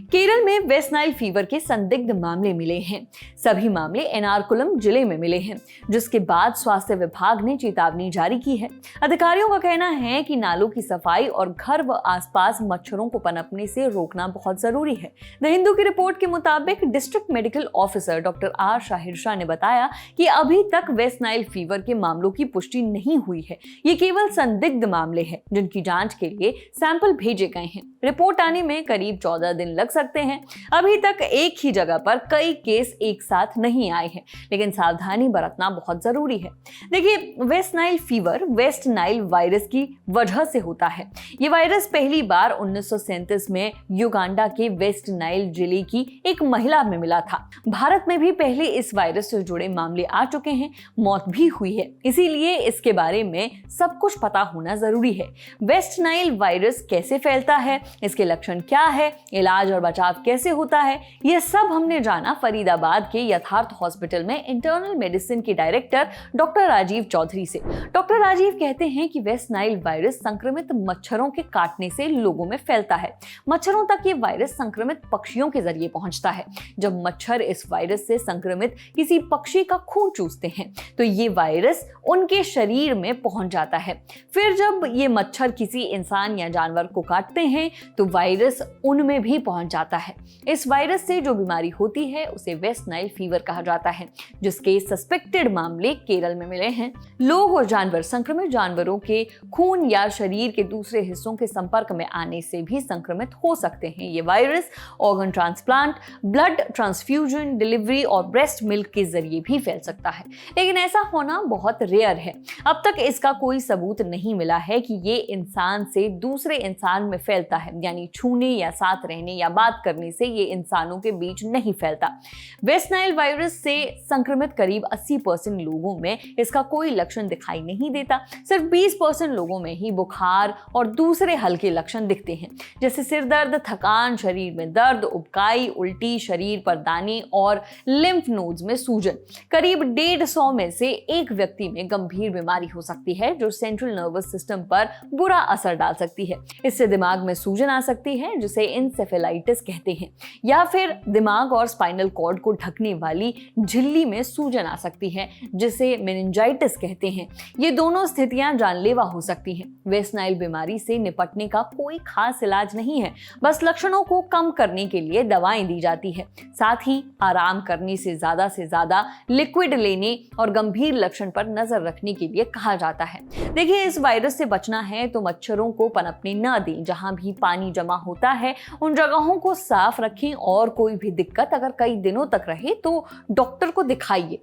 केरल में West Nile fever के संदिग्ध मामले मिले हैं। सभी मामले एर्नाकुलम जिले में मिले हैं, जिसके बाद स्वास्थ्य विभाग ने चेतावनी जारी की है। अधिकारियों का कहना है कि नालों की सफाई और घर व आसपास मच्छरों को पनपने से रोकना बहुत जरूरी है। द हिंदू की रिपोर्ट के मुताबिक district medical officer doctor R Shahir Shah ने बताया कि अभी तक वेस्ट नाइल फीवर के मामलों की पुष्टि नहीं हुई है। ये केवल संदिग्ध मामले हैं, जिनकी जांच के लिए सैंपल भेजे गए हैं। रिपोर्ट आने में करीब 14 दिन लग सकते हैं। अभी तक एक ही जगह पर कई केस एक साथ नहीं आए हैं, लेकिन सावधानी बरतना बहुत जरूरी है। देखिए, West Nile fever West Nile virus की वजह से होता है। ये वायरस पहली बार 1937 में युगांडा के वेस्ट नाइल जिले की एक महिला में मिला था। भारत में भी पहले इस वायरस से जुड़े मामले आ चुके हैं, मौत भी हुई है। इसीलिए इसके बारे में सब कुछ पता होना जरूरी है। वेस्ट नाइल वायरस कैसे फैलता है, इसके लक्षण क्या है, इलाज और बचाव कैसे होता है, यह सब हमने जाना फरीदाबाद के यथार्थ हॉस्पिटल में इंटरनल मेडिसिन के डायरेक्टर डॉक्टर राजीव चौधरी से। डॉक्टर राजीव कहते हैं कि वेस्ट नाइल वायरस संक्रमित मच्छरों के काटने से लोगों में फैलता है। मच्छरों तक ये वायरस संक्रमित पक्षियों के जरिए पहुंचता है। जब मच्छर इस वायरस से संक्रमित किसी पक्षी का खून चूसते हैं तो ये वायरस उनके शरीर में पहुंच जाता है। फिर जब ये मच्छर किसी इंसान या जानवर को काटते हैं तो वायरस उनमें भी पहुंच जाता है। इस वायरस से जो बीमारी होती है उसे वेस्ट नाइल फीवर कहा जाता है, जिसके सस्पेक्टेड मामले केरल में मिले हैं। लोग और जानवर संक्रमित जानवरों के खून या शरीर के दूसरे हिस्सों के संपर्क में आने से भी संक्रमित हो सकते हैं। ये virus organ transplant, blood transfusion, delivery और ब्रेस्ट मिल्क के जरिए भी फैल सकता है, लेकिन ऐसा होना बहुत रेयर है। अब तक इसका कोई सबूत नहीं मिला है कि ये इंसान से दूसरे इंसान में फैलता है, यानी छूने या साथ रहने या बात करने से ये इंसानों के बीच नहीं फैलता। वेस्ट नाइल वायरस से संक्रमित करीब 80% लोगों में इसका कोई लक्षण दिखाई नहीं देता। सिर्फ 20% लोगों में ही बुखार और दूसरे हल्के लक्षण दिखते हैं, जैसे सिर दर्द, थकान, शरीर में दर्द, उबकाई, उल्टी, शरीर पर दाने और लिम्फ नोड्स में सूजन। करीब 150 में से एक व्यक्ति में गंभीर बीमारी हो सकती है, जो सेंट्रल नर्वस सिस्टम पर बुरा असर डाल सकती है। इससे दिमाग में सूजन आ सकती है, जिसे इंसेफेलाइटिस कहते हैं, या फिर दिमाग और स्पाइनल कॉर्ड को ढकने वाली झिल्ली में सूजन आ सकती है, जिसे मेनिंजाइटिस कहते हैं। ये दोनों स्थितियां जानलेवा हो सकती हैं। वेस्ट नाइल बीमारी से निपटने का कोई खास इलाज नहीं है, बस लक्षणों को कम करने के लिए दवाएं दी जाती है। साथ ही आराम करने से ज्यादा लिक्विड लेने और गंभीर लक्षण पर नजर रखने के लिए कहा जाता है। देखिए, इस वायरस से बचना है तो मच्छरों को पनपने न दें। जहां भी पानी जमा होता है उन जगहों को साफ रखें और कोई भी दिक्कत अगर कई दिनों तक रहे तो डॉक्टर को दिखाइए।